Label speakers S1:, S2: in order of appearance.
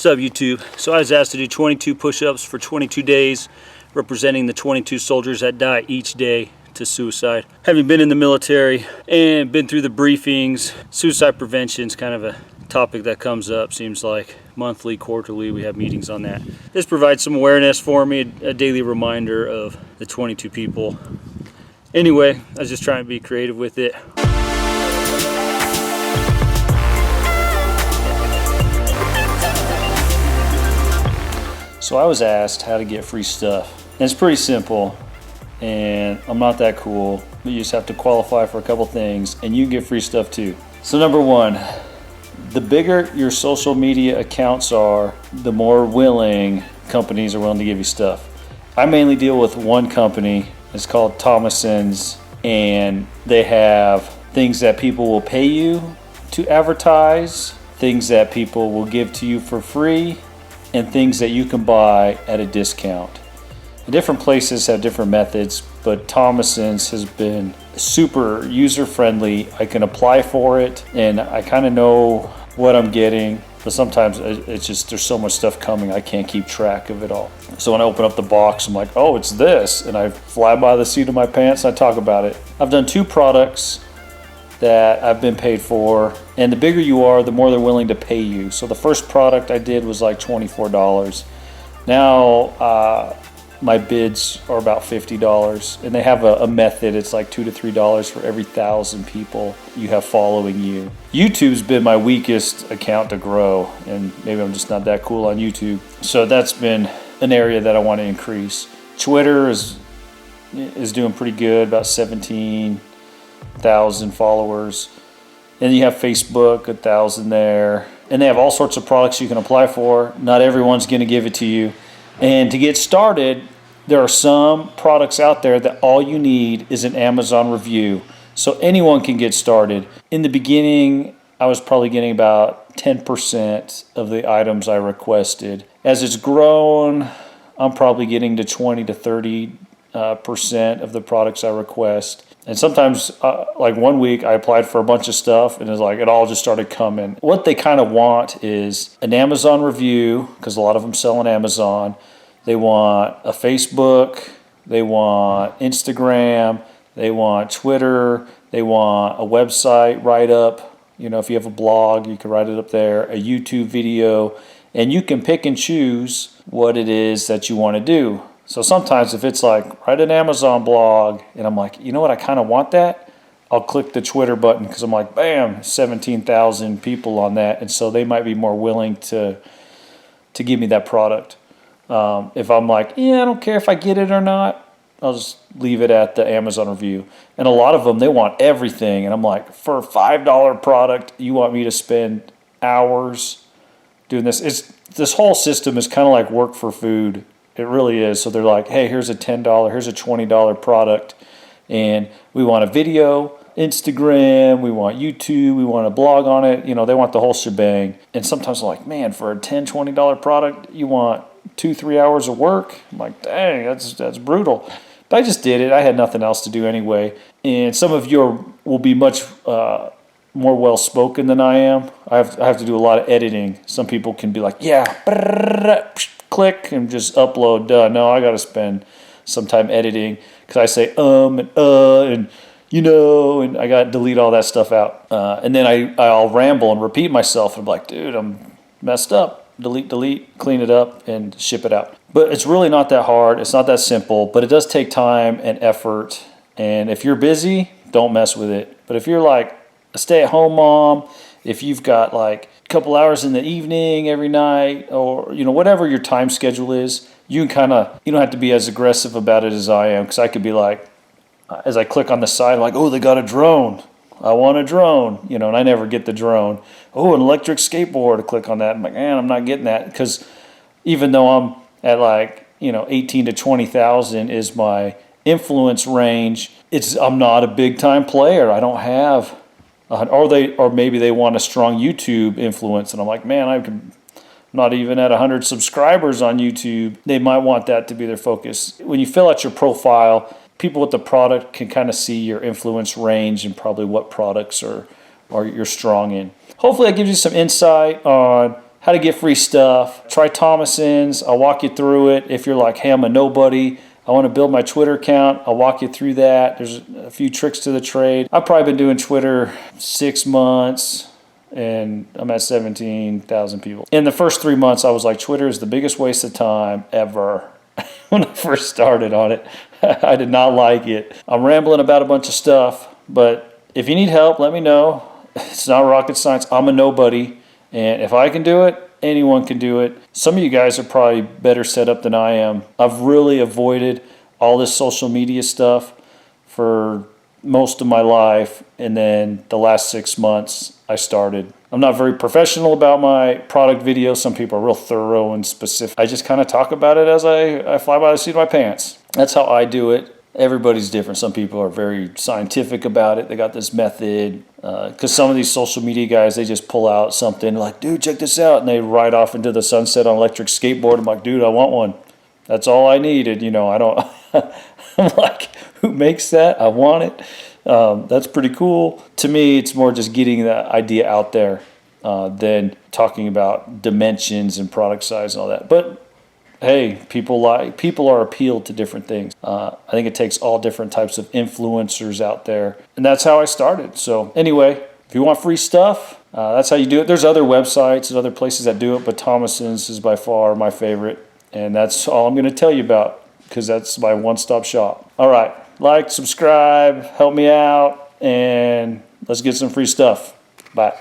S1: What's up, YouTube? So I was asked to do 22 push-ups for 22 days, representing the 22 soldiers that die each day to suicide. Having been in the military and been through the briefings, suicide prevention is kind of a topic that comes up, seems like monthly, quarterly, we have meetings on that. This provides some awareness for me, a daily reminder of the 22 people. Anyway, I was just trying to be creative with it. So I was asked how to get free stuff. And it's pretty simple, and I'm not that cool, but you just have to qualify for a couple things, and you can get free stuff too. So number one, the bigger your social media accounts are, the more willing companies are willing to give you stuff. I mainly deal with one company. It's called Thomason's, and they have things that people will pay you to advertise, things that people will give to you for free, and things that you can buy at a discount. Different places have different methods, but Thomason's has been super user-friendly. I can apply for it, and I kind of know what I'm getting, but sometimes it's just, there's so much stuff coming, I can't keep track of it all. So when I open up the box, I'm like, oh, it's this, and I fly by the seat of my pants and I talk about it. I've done 2 products that I've been paid for, and the bigger you are, the more they're willing to pay you. So the first product I did was like $24. Now my bids are about $50, and they have a method. It's like $2 to $3 for every 1,000 people you have following you. YouTube's been my weakest account to grow, and maybe I'm just not that cool on YouTube. So that's been an area that I want to increase. Twitter is doing pretty good, about 17,000 followers. And you have Facebook, 1,000 there. And they have all sorts of products you can apply for. Not everyone's going to give it to you. And to get started, there are some products out there that all you need is an Amazon review. So anyone can get started. In the beginning, I was probably getting about 10% of the items I requested. As it's grown, I'm probably getting to 20 to 30% of the products I request. And sometimes, like one week, I applied for a bunch of stuff, and it's like it all just started coming. What they kind of want is an Amazon review, because a lot of them sell on Amazon. They want a Facebook, they want Instagram, they want Twitter, they want a website write-up. You know, if you have a blog, you can write it up there, a YouTube video, and you can pick and choose what it is that you want to do. So sometimes if it's like, write an Amazon blog, and I'm like, you know what, I kind of want that, I'll click the Twitter button, because I'm like, bam, 17,000 people on that, and so they might be more willing to give me that product. If I'm like, yeah, I don't care if I get it or not, I'll just leave it at the Amazon review. And a lot of them, they want everything, and I'm like, for a $5 product, you want me to spend hours doing this? This whole system is kind of like work for food. It really is. So they're like, hey, here's a $10, here's a $20 product, and we want a video, Instagram, we want YouTube, we want a blog on it. You know, they want the whole shebang. And sometimes I'm like, man, for a $10, $20 product, you want 2-3 hours of work? I'm like, dang, that's brutal. But I just did it. I had nothing else to do anyway. And some of you will be much more well-spoken than I am. I have to do a lot of editing. Some people can be like, yeah, click and just upload, done. No, I got to spend some time editing, because I say and you know, and I got to delete all that stuff out. And then I'll ramble and repeat myself, and I'm like, dude, I'm messed up. Delete, clean it up, and ship it out. But it's really not that hard. It's not that simple, but it does take time and effort. And if you're busy, don't mess with it. But if you're like a stay-at-home mom, if you've got like a couple hours in the evening every night, or you know, whatever your time schedule is, you don't have to be as aggressive about it as I am, because I could be like, as I click on the side, like, oh, they got a drone, I want a drone, you know, and I never get the drone. Oh, an electric skateboard, to click on that, I'm like, man, I'm not getting that, because even though I'm at like, you know, 18 to 20,000 is my influence range, I'm not a big time player. I don't have or maybe they want a strong YouTube influence, and I'm like, man, I'm not even at 100 subscribers on YouTube. They might want that to be their focus. When you fill out your profile, people with the product can kind of see your influence range and probably what products are you're strong in. Hopefully that gives you some insight on how to get free stuff. Try Thomason's. I'll walk you through it. If you're like, hey, I'm a nobody, I want to build my Twitter account, I'll walk you through that. There's a few tricks to the trade. I've probably been doing Twitter 6 months, and I'm at 17,000 people. In the first 3 months, I was like, Twitter is the biggest waste of time ever. When I first started on it, I did not like it. I'm rambling about a bunch of stuff, but if you need help, let me know. It's not rocket science. I'm a nobody, and if I can do it, anyone can do it. Some of you guys are probably better set up than I am. I've really avoided all this social media stuff for most of my life, and then the last 6 months I started. I'm not very professional about my product videos. Some people are real thorough and specific. I just kind of talk about it as I fly by the seat of my pants. That's how I do it. Everybody's different. Some people are very scientific about it. They got this method. Because some of these social media guys, they just pull out something like, dude, check this out. And they ride off into the sunset on electric skateboard. I'm like, dude, I want one. That's all I needed. You know, I don't, I'm like, who makes that? I want it. That's pretty cool. To me, it's more just getting that idea out there than talking about dimensions and product size and all that. But hey, people are appealed to different things. I think it takes all different types of influencers out there, and that's how I started. So anyway, if you want free stuff, that's how you do it. There's other websites and other places that do it, but Thomason's is by far my favorite, and that's all I'm going to tell you about because that's my one-stop shop. All right, like, subscribe, help me out, and let's get some free stuff. Bye.